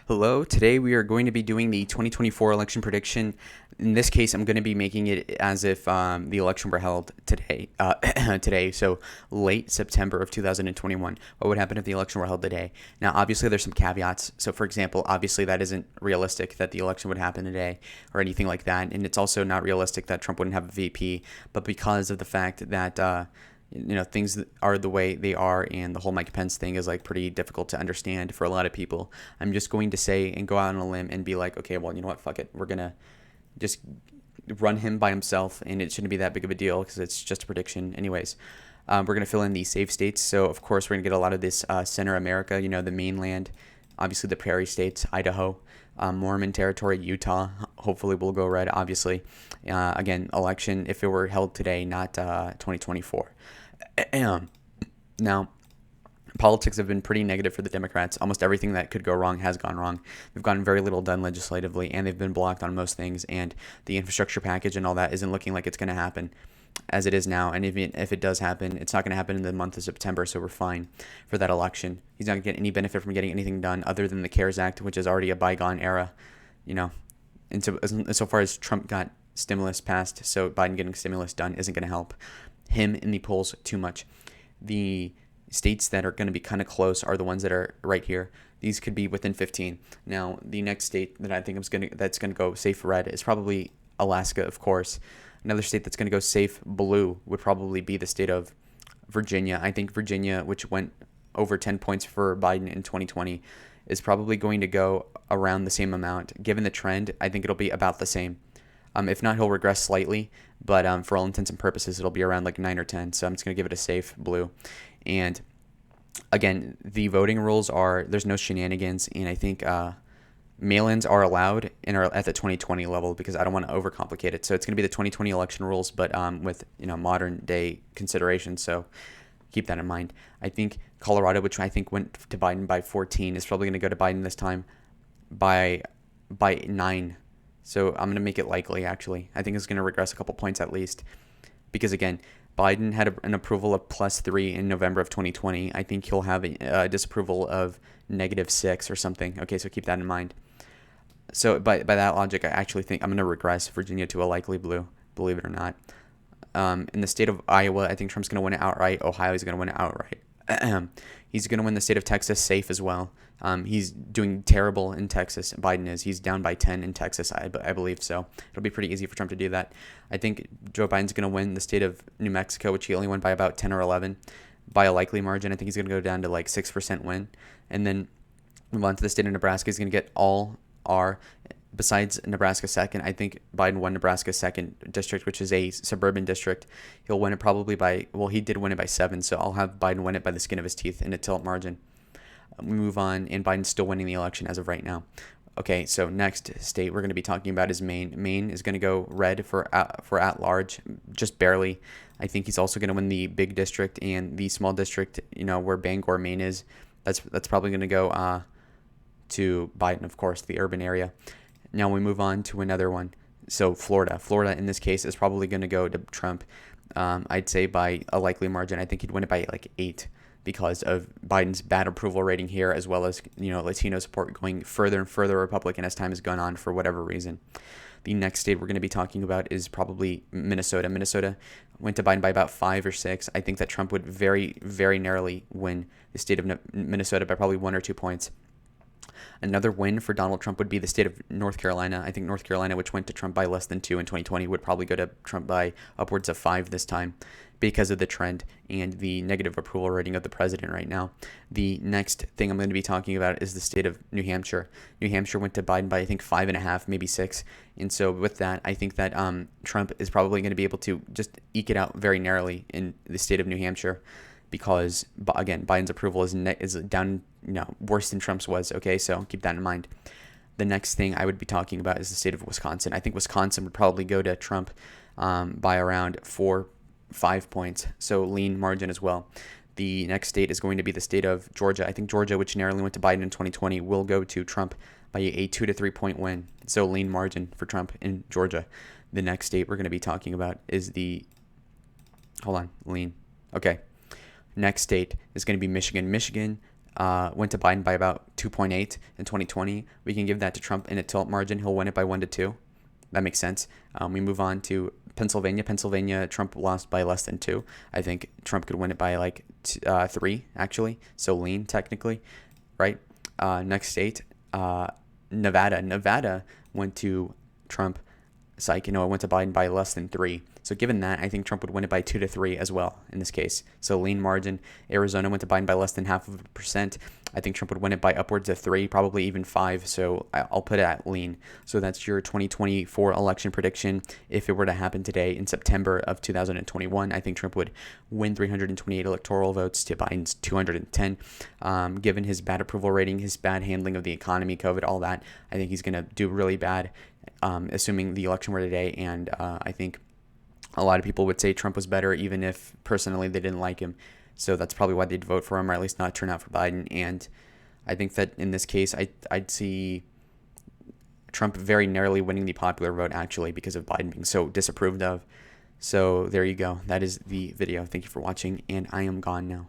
Hello, today we are going to be doing the 2024 election prediction. In this case, I'm going to be making it as if the election were held today, today, so late September of 2021. What would happen if the election were held today? Now, obviously, there's some caveats. So, for example, obviously that isn't realistic that the election would happen today or anything like that. And it's also not realistic that Trump wouldn't have a VP. But because of the fact that things are the way they are, and the whole Mike Pence thing is like pretty difficult to understand for a lot of people. I'm just going to say and go out on a limb and be like, okay, well, you know what, fuck it, we're gonna just run him by himself, and it shouldn't be that big of a deal because it's just a prediction, anyways. We're gonna fill in the safe states, so of course we're gonna get a lot of this center America, the mainland, obviously the prairie states, Idaho, Mormon territory, Utah. Hopefully will go red, obviously. Again, election if it were held today, not 2024. Now, politics have been pretty negative for the Democrats. Almost everything that could go wrong has gone wrong. They've gotten very little done legislatively, and they've been blocked on most things. And the infrastructure package and all that isn't looking like it's going to happen as it is now. And if it does happen, it's not going to happen in the month of September, so we're fine for that election. He's not going to get any benefit from getting anything done other than the CARES Act, which is already a bygone era, And so far as Trump got stimulus passed, so Biden getting stimulus done isn't going to help him in the polls too much. The states that are going to be kind of close are the ones that are right here. These could be within 15. Now, the next state that I think that's going to go safe red is probably Alaska, of course. Another state that's going to go safe blue would probably be the state of Virginia. I think Virginia, which went over 10 points for Biden in 2020, is probably going to go around the same amount. Given the trend, I think it'll be about the same. If not, he'll regress slightly, but for all intents and purposes, it'll be around like 9 or 10. So I'm just going to give it a safe blue. And again, the voting rules are there's no shenanigans, and I think mail-ins are allowed and are at the 2020 level because I don't want to overcomplicate it. So it's going to be the 2020 election rules, but with modern day considerations. So keep that in mind. I think Colorado, which I think went to Biden by 14, is probably going to go to Biden this time by 9. So I'm going to make it likely, actually. I think it's going to regress a couple points at least. Because, again, Biden had an approval of +3 in November of 2020. I think he'll have a disapproval of -6 or something. Okay, so keep that in mind. So by that logic, I actually think I'm going to regress Virginia to a likely blue, believe it or not. In the state of Iowa, I think Trump's going to win it outright. Ohio is going to win it outright. He's going to win the state of Texas safe as well. He's doing terrible in Texas. Biden is. He's down by 10 in Texas, I believe so. It'll be pretty easy for Trump to do that. I think Joe Biden's going to win the state of New Mexico, which he only won by about 10 or 11 by a likely margin. I think he's going to go down to like 6% win. And then move on to the state of Nebraska. He's going to get all R. Besides Nebraska second, I think Biden won Nebraska's second district, which is a suburban district. He'll win it probably he did win it by 7, so I'll have Biden win it by the skin of his teeth in a tilt margin. We move on, and Biden's still winning the election as of right now. Okay, so next state we're going to be talking about is Maine. Maine is going to go red for at large, just barely. I think he's also going to win the big district and the small district, where Bangor, Maine is. That's probably going to go to Biden, of course, the urban area. Now we move on to another one. So Florida. Florida in this case is probably going to go to Trump. I'd say by a likely margin. I think he'd win it by like 8 because of Biden's bad approval rating here, as well as Latino support going further and further Republican as time has gone on for whatever reason. The next state we're going to be talking about is probably Minnesota. Minnesota went to Biden by about 5 or 6. I think that Trump would very, very narrowly win the state of Minnesota by probably 1 or 2 points. Another win for Donald Trump would be the state of North Carolina. I think North Carolina, which went to Trump by less than 2 in 2020, would probably go to Trump by upwards of 5 this time because of the trend and the negative approval rating of the president right now. The next thing I'm going to be talking about is the state of New Hampshire. New Hampshire went to Biden by, I think, 5.5, maybe 6. And so with that, I think that Trump is probably going to be able to just eke it out very narrowly in the state of New Hampshire. Because, again, Biden's approval is down, worse than Trump's was, okay? So keep that in mind. The next thing I would be talking about is the state of Wisconsin. I think Wisconsin would probably go to Trump by around 4-5 points, so lean margin as well. The next state is going to be the state of Georgia. I think Georgia, which narrowly went to Biden in 2020, will go to Trump by a 2 to 3 point win, so lean margin for Trump in Georgia. The next state we're going to be talking about is lean. Okay. Next state is going to be Michigan. Michigan, went to Biden by about 2.8 in 2020. We can give that to Trump in a tilt margin. He'll win it by 1 to 2. That makes sense. We move on to Pennsylvania. Pennsylvania, Trump lost by less than 2. I think Trump could win it by like 3, actually. So lean, technically, right? Next state, Nevada. Nevada went to Trump. It went to Biden by less than 3. So given that, I think Trump would win it by 2 to 3 as well in this case. So lean margin. Arizona went to Biden by less than 0.5%. I think Trump would win it by upwards of 3, probably even 5. So I'll put it at lean. So that's your 2024 election prediction. If it were to happen today in September of 2021, I think Trump would win 328 electoral votes to Biden's 210. Given his bad approval rating, his bad handling of the economy, COVID, all that, I think he's going to do really bad, assuming the election were today. And I think a lot of people would say Trump was better, even if personally they didn't like him. So that's probably why they'd vote for him, or at least not turn out for Biden. And I think that in this case, I'd see Trump very narrowly winning the popular vote, actually, because of Biden being so disapproved of. So there you go. That is the video. Thank you for watching, and I am gone now.